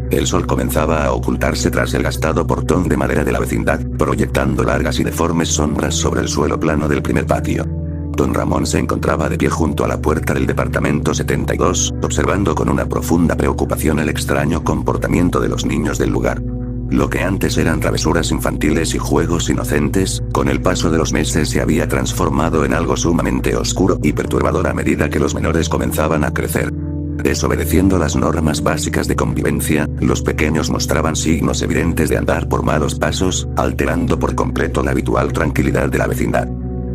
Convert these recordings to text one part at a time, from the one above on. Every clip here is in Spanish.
El sol comenzaba a ocultarse tras el gastado portón de madera de la vecindad, proyectando largas y deformes sombras sobre el suelo plano del primer patio. Don Ramón se encontraba de pie junto a la puerta del departamento 72, observando con una profunda preocupación el extraño comportamiento de los niños del lugar. Lo que antes eran travesuras infantiles y juegos inocentes, con el paso de los meses se había transformado en algo sumamente oscuro y perturbador a medida que los menores comenzaban a crecer. Desobedeciendo las normas básicas de convivencia, los pequeños mostraban signos evidentes de andar por malos pasos, alterando por completo la habitual tranquilidad de la vecindad.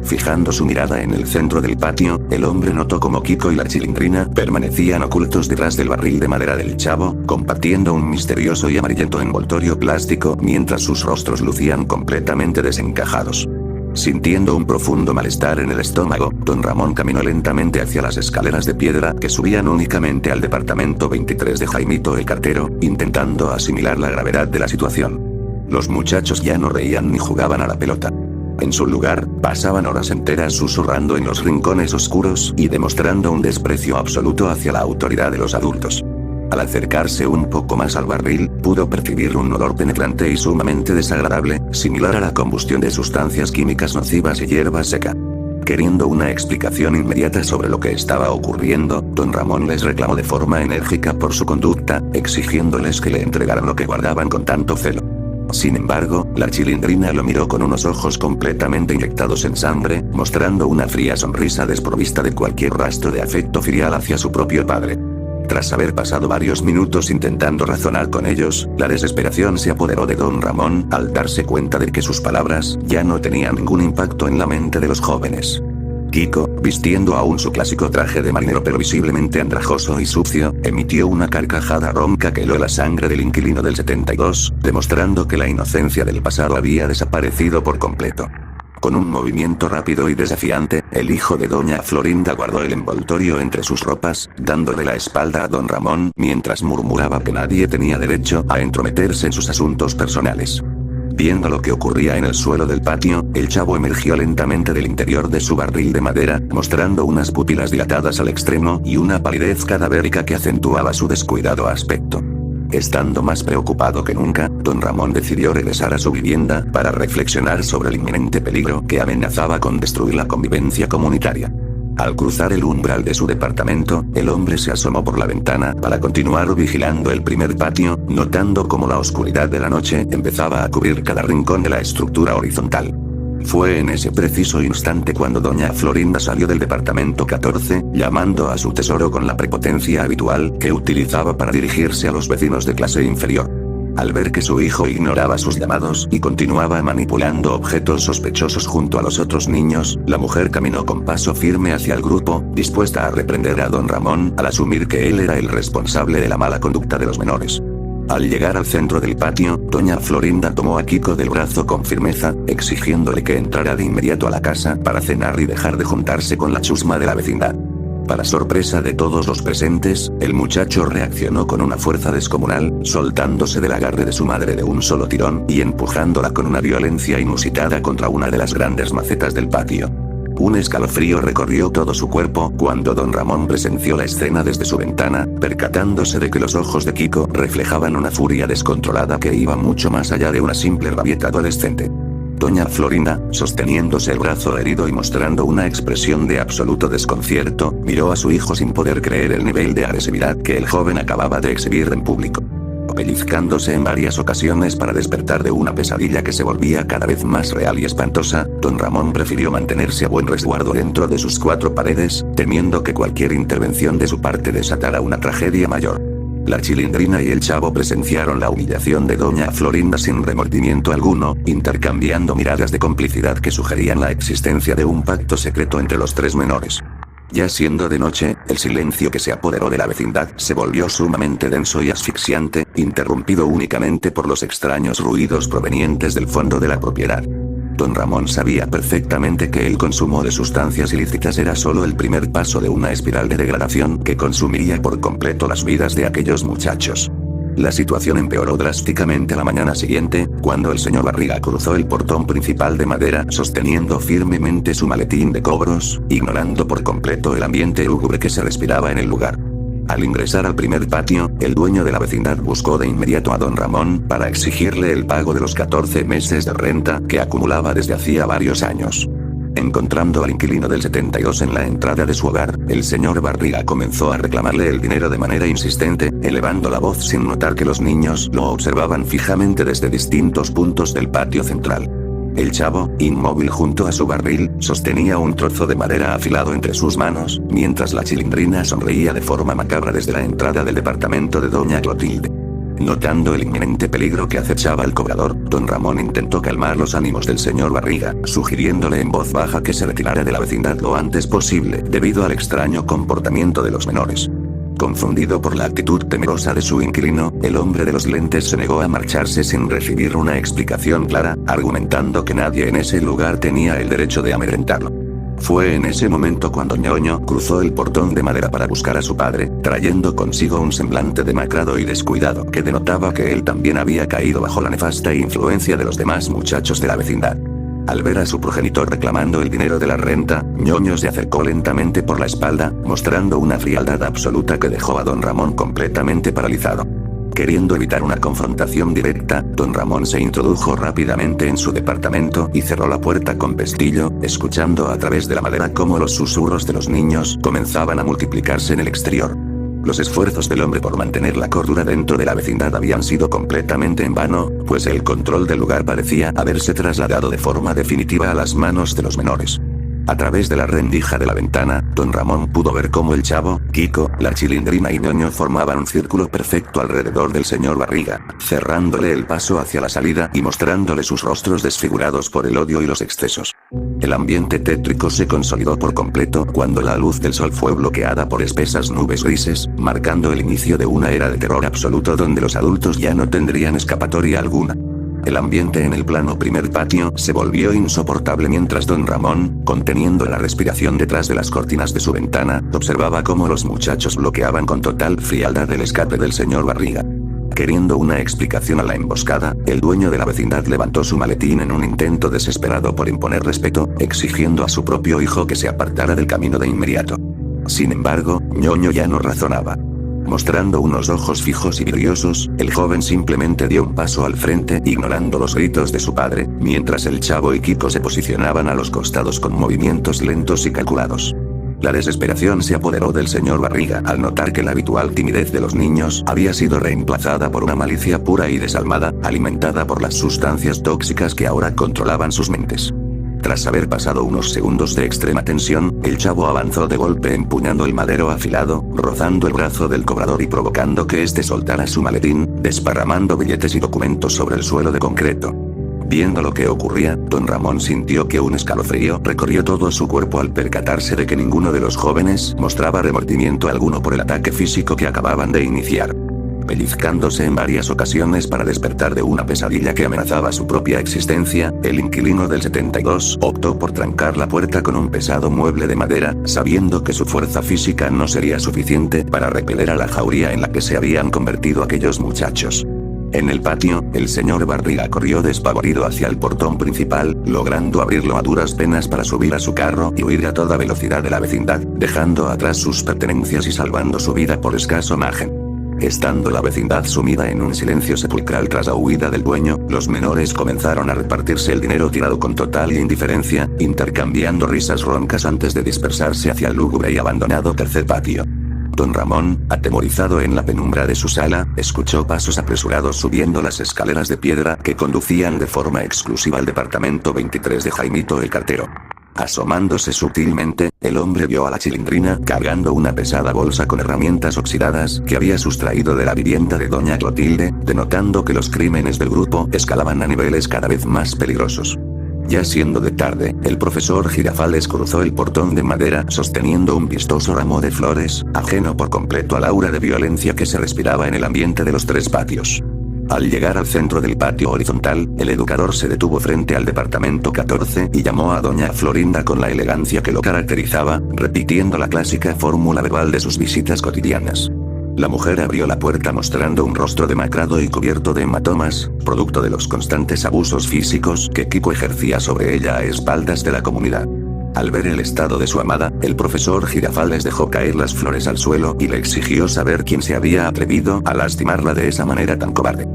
Fijando su mirada en el centro del patio, el hombre notó como Kiko y la Chilindrina permanecían ocultos detrás del barril de madera del chavo, compartiendo un misterioso y amarillento envoltorio plástico mientras sus rostros lucían completamente desencajados. Sintiendo un profundo malestar en el estómago, don Ramón caminó lentamente hacia las escaleras de piedra que subían únicamente al departamento 23 de Jaimito el cartero, intentando asimilar la gravedad de la situación. Los muchachos ya no reían ni jugaban a la pelota. En su lugar, pasaban horas enteras susurrando en los rincones oscuros y demostrando un desprecio absoluto hacia la autoridad de los adultos. Al acercarse un poco más al barril, pudo percibir un olor penetrante y sumamente desagradable, similar a la combustión de sustancias químicas nocivas y hierba seca. Queriendo una explicación inmediata sobre lo que estaba ocurriendo, don Ramón les reclamó de forma enérgica por su conducta, exigiéndoles que le entregaran lo que guardaban con tanto celo. Sin embargo, la Chilindrina lo miró con unos ojos completamente inyectados en sangre, mostrando una fría sonrisa desprovista de cualquier rastro de afecto filial hacia su propio padre. Tras haber pasado varios minutos intentando razonar con ellos, la desesperación se apoderó de don Ramón al darse cuenta de que sus palabras ya no tenían ningún impacto en la mente de los jóvenes. Kiko, vistiendo aún su clásico traje de marinero pero visiblemente andrajoso y sucio, emitió una carcajada ronca que heló la sangre del inquilino del 72, demostrando que la inocencia del pasado había desaparecido por completo. Con un movimiento rápido y desafiante, el hijo de doña Florinda guardó el envoltorio entre sus ropas, dándole la espalda a don Ramón, mientras murmuraba que nadie tenía derecho a entrometerse en sus asuntos personales. Viendo lo que ocurría en el suelo del patio, el chavo emergió lentamente del interior de su barril de madera, mostrando unas pupilas dilatadas al extremo y una palidez cadavérica que acentuaba su descuidado aspecto. Estando más preocupado que nunca, don Ramón decidió regresar a su vivienda para reflexionar sobre el inminente peligro que amenazaba con destruir la convivencia comunitaria. Al cruzar el umbral de su departamento, el hombre se asomó por la ventana para continuar vigilando el primer patio, notando cómo la oscuridad de la noche empezaba a cubrir cada rincón de la estructura horizontal. Fue en ese preciso instante cuando doña Florinda salió del departamento 14, llamando a su tesoro con la prepotencia habitual que utilizaba para dirigirse a los vecinos de clase inferior. Al ver que su hijo ignoraba sus llamados y continuaba manipulando objetos sospechosos junto a los otros niños, la mujer caminó con paso firme hacia el grupo, dispuesta a reprender a don Ramón al asumir que él era el responsable de la mala conducta de los menores. Al llegar al centro del patio, doña Florinda tomó a Kiko del brazo con firmeza, exigiéndole que entrara de inmediato a la casa para cenar y dejar de juntarse con la chusma de la vecindad. Para sorpresa de todos los presentes, el muchacho reaccionó con una fuerza descomunal, soltándose del agarre de su madre de un solo tirón y empujándola con una violencia inusitada contra una de las grandes macetas del patio. Un escalofrío recorrió todo su cuerpo cuando don Ramón presenció la escena desde su ventana, percatándose de que los ojos de Kiko reflejaban una furia descontrolada que iba mucho más allá de una simple rabieta adolescente. Doña Florinda, sosteniéndose el brazo herido y mostrando una expresión de absoluto desconcierto, miró a su hijo sin poder creer el nivel de agresividad que el joven acababa de exhibir en público. Pellizcándose en varias ocasiones para despertar de una pesadilla que se volvía cada vez más real y espantosa, don Ramón prefirió mantenerse a buen resguardo dentro de sus cuatro paredes, temiendo que cualquier intervención de su parte desatara una tragedia mayor. La Chilindrina y el chavo presenciaron la humillación de doña Florinda sin remordimiento alguno, intercambiando miradas de complicidad que sugerían la existencia de un pacto secreto entre los tres menores. Ya siendo de noche, el silencio que se apoderó de la vecindad se volvió sumamente denso y asfixiante, interrumpido únicamente por los extraños ruidos provenientes del fondo de la propiedad. Don Ramón sabía perfectamente que el consumo de sustancias ilícitas era solo el primer paso de una espiral de degradación que consumiría por completo las vidas de aquellos muchachos. La situación empeoró drásticamente a la mañana siguiente, cuando el señor Barriga cruzó el portón principal de madera sosteniendo firmemente su maletín de cobros, ignorando por completo el ambiente lúgubre que se respiraba en el lugar. Al ingresar al primer patio, el dueño de la vecindad buscó de inmediato a don Ramón para exigirle el pago de los 14 meses de renta que acumulaba desde hacía varios años. Encontrando al inquilino del 72 en la entrada de su hogar, el señor Barriga comenzó a reclamarle el dinero de manera insistente, elevando la voz sin notar que los niños lo observaban fijamente desde distintos puntos del patio central. El chavo, inmóvil junto a su barril, sostenía un trozo de madera afilado entre sus manos, mientras la Chilindrina sonreía de forma macabra desde la entrada del departamento de doña Clotilde. Notando el inminente peligro que acechaba al cobrador, don Ramón intentó calmar los ánimos del señor Barriga, sugiriéndole en voz baja que se retirara de la vecindad lo antes posible, debido al extraño comportamiento de los menores. Confundido por la actitud temerosa de su inquilino, el hombre de los lentes se negó a marcharse sin recibir una explicación clara, argumentando que nadie en ese lugar tenía el derecho de amedrentarlo. Fue en ese momento cuando Ñoño cruzó el portón de madera para buscar a su padre, trayendo consigo un semblante demacrado y descuidado que denotaba que él también había caído bajo la nefasta influencia de los demás muchachos de la vecindad. Al ver a su progenitor reclamando el dinero de la renta, Ñoño se acercó lentamente por la espalda, mostrando una frialdad absoluta que dejó a don Ramón completamente paralizado. Queriendo evitar una confrontación directa, don Ramón se introdujo rápidamente en su departamento y cerró la puerta con pestillo, escuchando a través de la madera cómo los susurros de los niños comenzaban a multiplicarse en el exterior. Los esfuerzos del hombre por mantener la cordura dentro de la vecindad habían sido completamente en vano, pues el control del lugar parecía haberse trasladado de forma definitiva a las manos de los menores. A través de la rendija de la ventana, don Ramón pudo ver cómo el chavo, Kiko, la Chilindrina y Ñoño formaban un círculo perfecto alrededor del señor Barriga, cerrándole el paso hacia la salida y mostrándole sus rostros desfigurados por el odio y los excesos. El ambiente tétrico se consolidó por completo cuando la luz del sol fue bloqueada por espesas nubes grises, marcando el inicio de una era de terror absoluto donde los adultos ya no tendrían escapatoria alguna. El ambiente en el plano primer patio se volvió insoportable mientras don Ramón, conteniendo la respiración detrás de las cortinas de su ventana, observaba cómo los muchachos bloqueaban con total frialdad el escape del señor Barriga. Queriendo una explicación a la emboscada, el dueño de la vecindad levantó su maletín en un intento desesperado por imponer respeto, exigiendo a su propio hijo que se apartara del camino de inmediato. Sin embargo, Ñoño ya no razonaba. Mostrando unos ojos fijos y vidriosos, el joven simplemente dio un paso al frente, ignorando los gritos de su padre, mientras el chavo y Kiko se posicionaban a los costados con movimientos lentos y calculados. La desesperación se apoderó del señor Barriga al notar que la habitual timidez de los niños había sido reemplazada por una malicia pura y desalmada, alimentada por las sustancias tóxicas que ahora controlaban sus mentes. Tras haber pasado unos segundos de extrema tensión, el chavo avanzó de golpe empuñando el madero afilado, rozando el brazo del cobrador y provocando que éste soltara su maletín, desparramando billetes y documentos sobre el suelo de concreto. Viendo lo que ocurría, don Ramón sintió que un escalofrío recorrió todo su cuerpo al percatarse de que ninguno de los jóvenes mostraba remordimiento alguno por el ataque físico que acababan de iniciar. Pellizcándose en varias ocasiones para despertar de una pesadilla que amenazaba su propia existencia, el inquilino del 72 optó por trancar la puerta con un pesado mueble de madera, sabiendo que su fuerza física no sería suficiente para repeler a la jauría en la que se habían convertido aquellos muchachos. En el patio, el señor Barriga corrió despavorido hacia el portón principal, logrando abrirlo a duras penas para subir a su carro y huir a toda velocidad de la vecindad, dejando atrás sus pertenencias y salvando su vida por escaso margen. Estando la vecindad sumida en un silencio sepulcral tras la huida del dueño, los menores comenzaron a repartirse el dinero tirado con total indiferencia, intercambiando risas roncas antes de dispersarse hacia el lúgubre y abandonado tercer patio. Don Ramón, atemorizado en la penumbra de su sala, escuchó pasos apresurados subiendo las escaleras de piedra que conducían de forma exclusiva al departamento 23 de Jaimito el cartero. Asomándose sutilmente, el hombre vio a la Chilindrina cargando una pesada bolsa con herramientas oxidadas que había sustraído de la vivienda de doña Clotilde, denotando que los crímenes del grupo escalaban a niveles cada vez más peligrosos. Ya siendo de tarde, el profesor Girafales cruzó el portón de madera sosteniendo un vistoso ramo de flores, ajeno por completo al aura de violencia que se respiraba en el ambiente de los tres patios. Al llegar al centro del patio horizontal, el educador se detuvo frente al departamento 14 y llamó a doña Florinda con la elegancia que lo caracterizaba, repitiendo la clásica fórmula verbal de sus visitas cotidianas. La mujer abrió la puerta mostrando un rostro demacrado y cubierto de hematomas, producto de los constantes abusos físicos que Kiko ejercía sobre ella a espaldas de la comunidad. Al ver el estado de su amada, el profesor Girafales dejó caer las flores al suelo y le exigió saber quién se había atrevido a lastimarla de esa manera tan cobarde.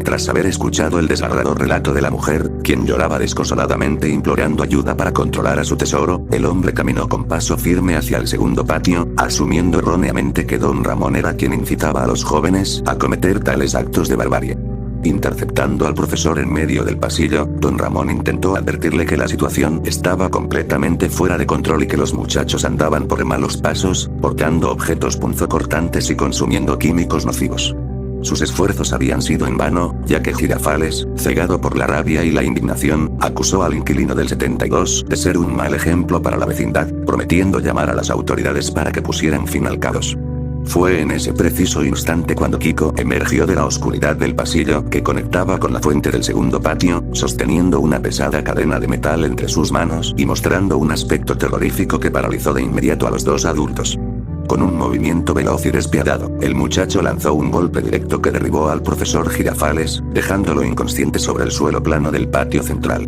Tras haber escuchado el desgarrador relato de la mujer, quien lloraba desconsoladamente implorando ayuda para controlar a su tesoro, el hombre caminó con paso firme hacia el segundo patio, asumiendo erróneamente que don Ramón era quien incitaba a los jóvenes a cometer tales actos de barbarie. Interceptando al profesor en medio del pasillo, don Ramón intentó advertirle que la situación estaba completamente fuera de control y que los muchachos andaban por malos pasos, portando objetos punzocortantes y consumiendo químicos nocivos. Sus esfuerzos habían sido en vano, ya que Girafales, cegado por la rabia y la indignación, acusó al inquilino del 72 de ser un mal ejemplo para la vecindad, prometiendo llamar a las autoridades para que pusieran fin al caos. Fue en ese preciso instante cuando Kiko emergió de la oscuridad del pasillo que conectaba con la fuente del segundo patio, sosteniendo una pesada cadena de metal entre sus manos y mostrando un aspecto terrorífico que paralizó de inmediato a los dos adultos. Con un movimiento veloz y despiadado, el muchacho lanzó un golpe directo que derribó al profesor Girafales, dejándolo inconsciente sobre el suelo plano del patio central.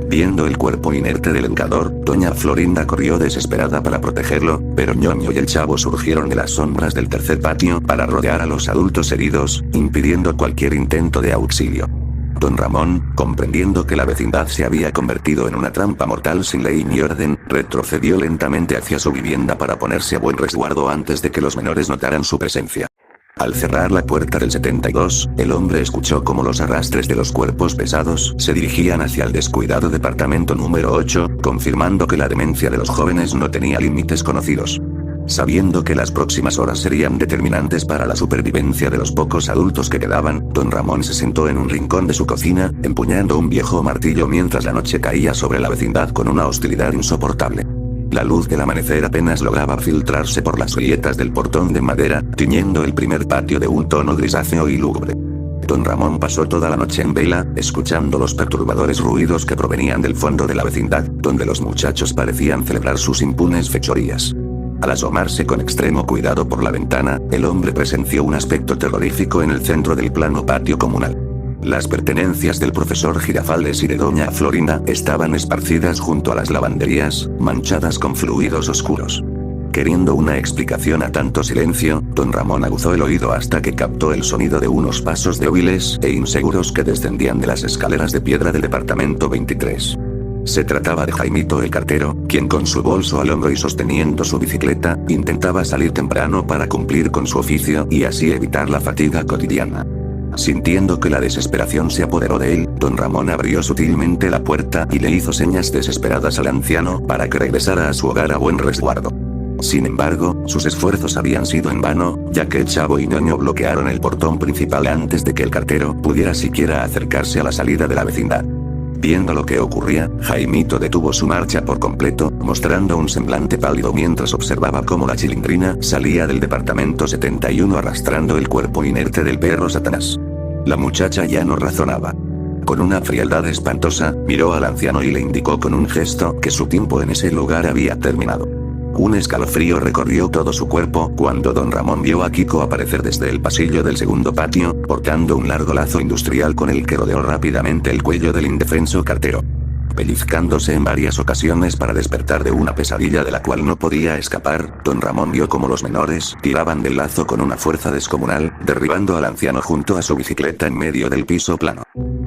Viendo el cuerpo inerte del educador, doña Florinda corrió desesperada para protegerlo, pero Ñoño y el chavo surgieron de las sombras del tercer patio para rodear a los adultos heridos, impidiendo cualquier intento de auxilio. Don Ramón, comprendiendo que la vecindad se había convertido en una trampa mortal sin ley ni orden, retrocedió lentamente hacia su vivienda para ponerse a buen resguardo antes de que los menores notaran su presencia. Al cerrar la puerta del 72, el hombre escuchó cómo los arrastres de los cuerpos pesados se dirigían hacia el descuidado departamento número 8, confirmando que la demencia de los jóvenes no tenía límites conocidos. Sabiendo que las próximas horas serían determinantes para la supervivencia de los pocos adultos que quedaban, don Ramón se sentó en un rincón de su cocina, empuñando un viejo martillo mientras la noche caía sobre la vecindad con una hostilidad insoportable. La luz del amanecer apenas lograba filtrarse por las grietas del portón de madera, tiñendo el primer patio de un tono grisáceo y lúgubre. Don Ramón pasó toda la noche en vela, escuchando los perturbadores ruidos que provenían del fondo de la vecindad, donde los muchachos parecían celebrar sus impunes fechorías. Al asomarse con extremo cuidado por la ventana, el hombre presenció un aspecto terrorífico en el centro del plano patio comunal. Las pertenencias del profesor Girafales y de doña Florinda estaban esparcidas junto a las lavanderías, manchadas con fluidos oscuros. Queriendo una explicación a tanto silencio, don Ramón aguzó el oído hasta que captó el sonido de unos pasos débiles e inseguros que descendían de las escaleras de piedra del departamento 23. Se trataba de Jaimito el cartero, quien con su bolso al hombro y sosteniendo su bicicleta, intentaba salir temprano para cumplir con su oficio y así evitar la fatiga cotidiana. Sintiendo que la desesperación se apoderó de él, don Ramón abrió sutilmente la puerta y le hizo señas desesperadas al anciano para que regresara a su hogar a buen resguardo. Sin embargo, sus esfuerzos habían sido en vano, ya que el chavo y Ñoño bloquearon el portón principal antes de que el cartero pudiera siquiera acercarse a la salida de la vecindad. Viendo lo que ocurría, Jaimito detuvo su marcha por completo, mostrando un semblante pálido mientras observaba cómo la chilindrina salía del departamento 71 arrastrando el cuerpo inerte del perro Satanás. La muchacha ya no razonaba. Con una frialdad espantosa, miró al anciano y le indicó con un gesto que su tiempo en ese lugar había terminado. Un escalofrío recorrió todo su cuerpo cuando don Ramón vio a Kiko aparecer desde el pasillo del segundo patio, portando un largo lazo industrial con el que rodeó rápidamente el cuello del indefenso cartero. Pellizcándose en varias ocasiones para despertar de una pesadilla de la cual no podía escapar, don Ramón vio cómo los menores tiraban del lazo con una fuerza descomunal, derribando al anciano junto a su bicicleta en medio del piso plano.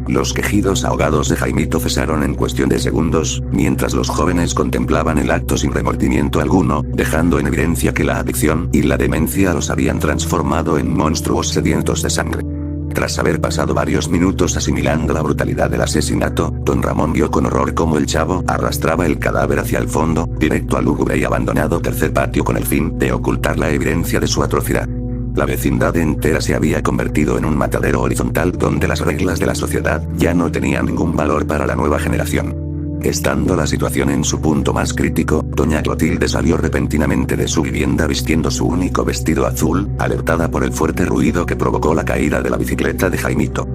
Los quejidos ahogados de Jaimito cesaron en cuestión de segundos, mientras los jóvenes contemplaban el acto sin remordimiento alguno, dejando en evidencia que la adicción y la demencia los habían transformado en monstruos sedientos de sangre. Tras haber pasado varios minutos asimilando la brutalidad del asesinato, don Ramón vio con horror cómo el chavo arrastraba el cadáver hacia el fondo, directo al lúgubre y abandonado tercer patio con el fin de ocultar la evidencia de su atrocidad. La vecindad entera se había convertido en un matadero horizontal donde las reglas de la sociedad ya no tenían ningún valor para la nueva generación. Estando la situación en su punto más crítico, doña Clotilde salió repentinamente de su vivienda vistiendo su único vestido azul, alertada por el fuerte ruido que provocó la caída de la bicicleta de Jaimito.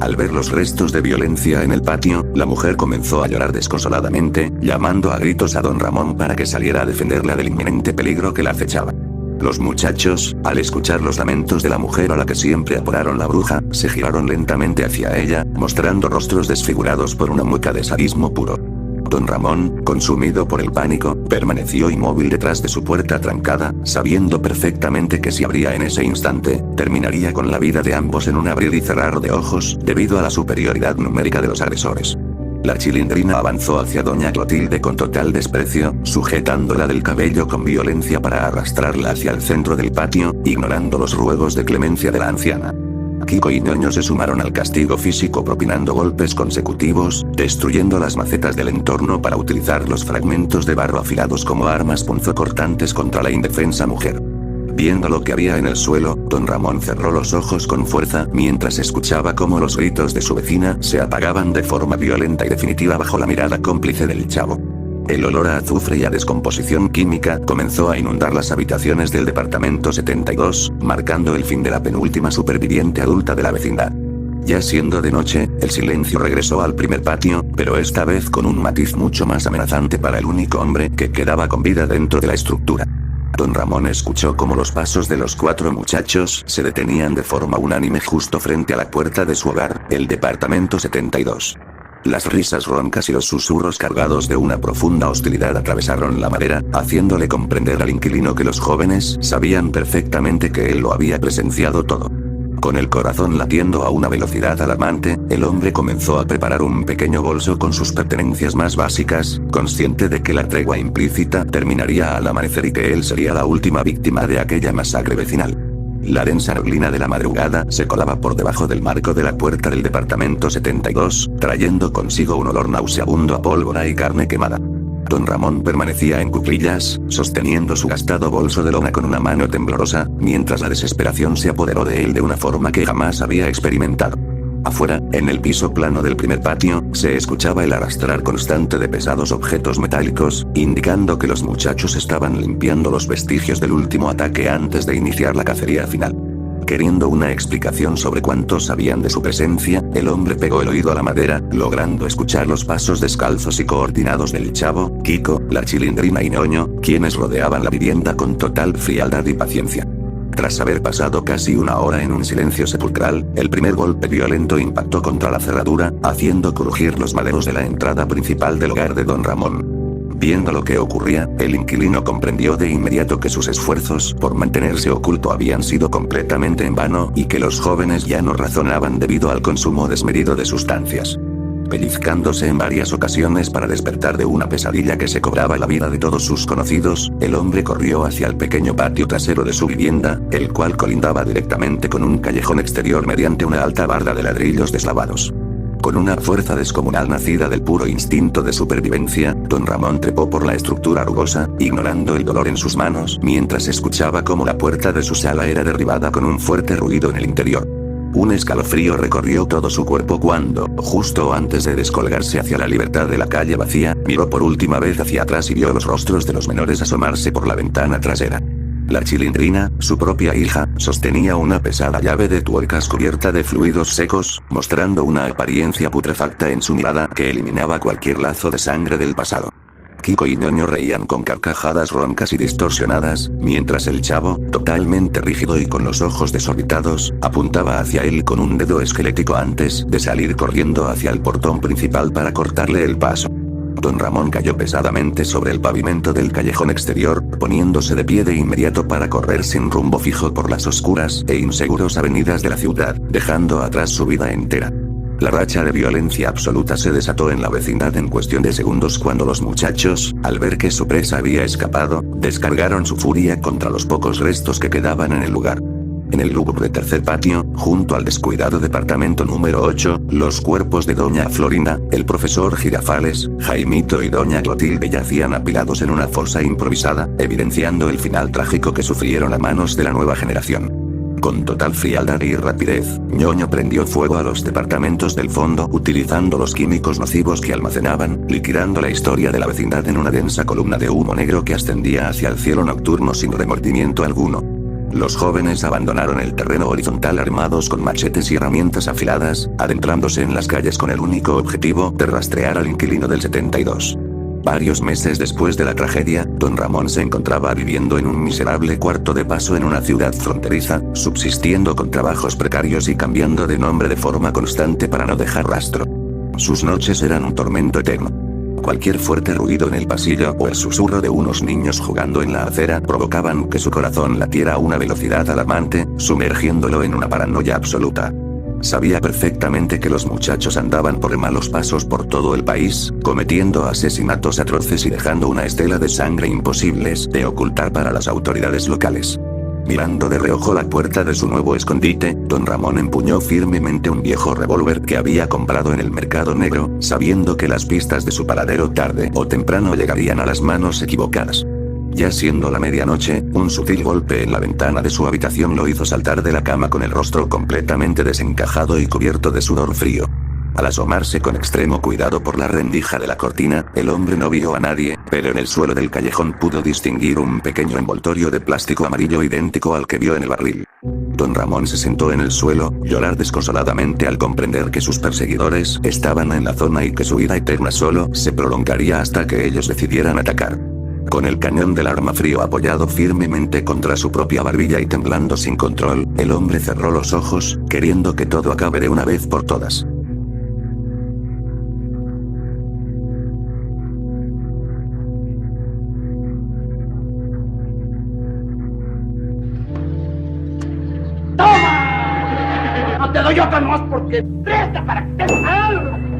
Al ver los restos de violencia en el patio, la mujer comenzó a llorar desconsoladamente, llamando a gritos a don Ramón para que saliera a defenderla del inminente peligro que la acechaba. Los muchachos, al escuchar los lamentos de la mujer a la que siempre apodaron la bruja, se giraron lentamente hacia ella, mostrando rostros desfigurados por una mueca de sadismo puro. Don Ramón, consumido por el pánico, permaneció inmóvil detrás de su puerta trancada, sabiendo perfectamente que si abría en ese instante, terminaría con la vida de ambos en un abrir y cerrar de ojos, debido a la superioridad numérica de los agresores. La Chilindrina avanzó hacia doña Clotilde con total desprecio, sujetándola del cabello con violencia para arrastrarla hacia el centro del patio, ignorando los ruegos de clemencia de la anciana. Kiko y Ñoño se sumaron al castigo físico propinando golpes consecutivos, destruyendo las macetas del entorno para utilizar los fragmentos de barro afilados como armas punzocortantes contra la indefensa mujer. Viendo lo que había en el suelo, don Ramón cerró los ojos con fuerza mientras escuchaba cómo los gritos de su vecina se apagaban de forma violenta y definitiva bajo la mirada cómplice del chavo. El olor a azufre y a descomposición química comenzó a inundar las habitaciones del departamento 72, marcando el fin de la penúltima superviviente adulta de la vecindad. Ya siendo de noche, el silencio regresó al primer patio, pero esta vez con un matiz mucho más amenazante para el único hombre que quedaba con vida dentro de la estructura. Don Ramón escuchó cómo los pasos de los 4 muchachos se detenían de forma unánime justo frente a la puerta de su hogar, el departamento 72. Las risas roncas y los susurros cargados de una profunda hostilidad atravesaron la madera, haciéndole comprender al inquilino que los jóvenes sabían perfectamente que él lo había presenciado todo. Con el corazón latiendo a una velocidad alarmante, el hombre comenzó a preparar un pequeño bolso con sus pertenencias más básicas, consciente de que la tregua implícita terminaría al amanecer y que él sería la última víctima de aquella masacre vecinal. La densa neblina de la madrugada se colaba por debajo del marco de la puerta del departamento 72, trayendo consigo un olor nauseabundo a pólvora y carne quemada. Don Ramón permanecía en cuclillas, sosteniendo su gastado bolso de lona con una mano temblorosa, mientras la desesperación se apoderó de él de una forma que jamás había experimentado. Afuera, en el piso plano del primer patio, se escuchaba el arrastrar constante de pesados objetos metálicos, indicando que los muchachos estaban limpiando los vestigios del último ataque antes de iniciar la cacería final. Queriendo una explicación sobre cuántos sabían de su presencia, el hombre pegó el oído a la madera, logrando escuchar los pasos descalzos y coordinados del chavo, Kiko, la Chilindrina y Ñoño, quienes rodeaban la vivienda con total frialdad y paciencia. Tras haber pasado casi una hora en un silencio sepulcral, el primer golpe violento impactó contra la cerradura, haciendo crujir los maderos de la entrada principal del hogar de don Ramón. Viendo lo que ocurría, el inquilino comprendió de inmediato que sus esfuerzos por mantenerse oculto habían sido completamente en vano y que los jóvenes ya no razonaban debido al consumo desmedido de sustancias. Pellizcándose en varias ocasiones para despertar de una pesadilla que se cobraba la vida de todos sus conocidos, el hombre corrió hacia el pequeño patio trasero de su vivienda, el cual colindaba directamente con un callejón exterior mediante una alta barda de ladrillos deslavados. Con una fuerza descomunal nacida del puro instinto de supervivencia, don Ramón trepó por la estructura rugosa, ignorando el dolor en sus manos, mientras escuchaba cómo la puerta de su sala era derribada con un fuerte ruido en el interior. Un escalofrío recorrió todo su cuerpo cuando, justo antes de descolgarse hacia la libertad de la calle vacía, miró por última vez hacia atrás y vio los rostros de los menores asomarse por la ventana trasera. La Chilindrina, su propia hija, sostenía una pesada llave de tuercas cubierta de fluidos secos, mostrando una apariencia putrefacta en su mirada que eliminaba cualquier lazo de sangre del pasado. Kiko y Ñoño reían con carcajadas roncas y distorsionadas, mientras el chavo, totalmente rígido y con los ojos desorbitados, apuntaba hacia él con un dedo esquelético antes de salir corriendo hacia el portón principal para cortarle el paso. Don Ramón cayó pesadamente sobre el pavimento del callejón exterior, poniéndose de pie de inmediato para correr sin rumbo fijo por las oscuras e inseguras avenidas de la ciudad, dejando atrás su vida entera. La racha de violencia absoluta se desató en la vecindad en cuestión de segundos cuando los muchachos, al ver que su presa había escapado, descargaron su furia contra los pocos restos que quedaban en el lugar. En el lúgubre tercer patio, junto al descuidado departamento número 8, los cuerpos de doña Florinda, el profesor Girafales, Jaimito y doña Clotilde yacían apilados en una fosa improvisada, evidenciando el final trágico que sufrieron a manos de la nueva generación. Con total frialdad y rapidez, Ñoño prendió fuego a los departamentos del fondo utilizando los químicos nocivos que almacenaban, liquidando la historia de la vecindad en una densa columna de humo negro que ascendía hacia el cielo nocturno sin remordimiento alguno. Los jóvenes abandonaron el terreno horizontal armados con machetes y herramientas afiladas, adentrándose en las calles con el único objetivo de rastrear al inquilino del 72. Varios meses después de la tragedia, don Ramón se encontraba viviendo en un miserable cuarto de paso en una ciudad fronteriza, subsistiendo con trabajos precarios y cambiando de nombre de forma constante para no dejar rastro. Sus noches eran un tormento eterno. Cualquier fuerte ruido en el pasillo o el susurro de unos niños jugando en la acera provocaban que su corazón latiera a una velocidad alarmante, sumergiéndolo en una paranoia absoluta. Sabía perfectamente que los muchachos andaban por malos pasos por todo el país, cometiendo asesinatos atroces y dejando una estela de sangre imposibles de ocultar para las autoridades locales. Mirando de reojo la puerta de su nuevo escondite, don Ramón empuñó firmemente un viejo revólver que había comprado en el mercado negro, sabiendo que las pistas de su paradero tarde o temprano llegarían a las manos equivocadas. Ya siendo la medianoche, un sutil golpe en la ventana de su habitación lo hizo saltar de la cama con el rostro completamente desencajado y cubierto de sudor frío. Al asomarse con extremo cuidado por la rendija de la cortina, el hombre no vio a nadie, pero en el suelo del callejón pudo distinguir un pequeño envoltorio de plástico amarillo idéntico al que vio en el barril. Don Ramón se sentó en el suelo, llorar desconsoladamente al comprender que sus perseguidores estaban en la zona y que su vida eterna solo se prolongaría hasta que ellos decidieran atacar. Con el cañón del arma frío apoyado firmemente contra su propia barbilla y temblando sin control, el hombre cerró los ojos, queriendo que todo acabe de una vez por todas. ¡Toma! No te doy otra más porque presta para que te salga.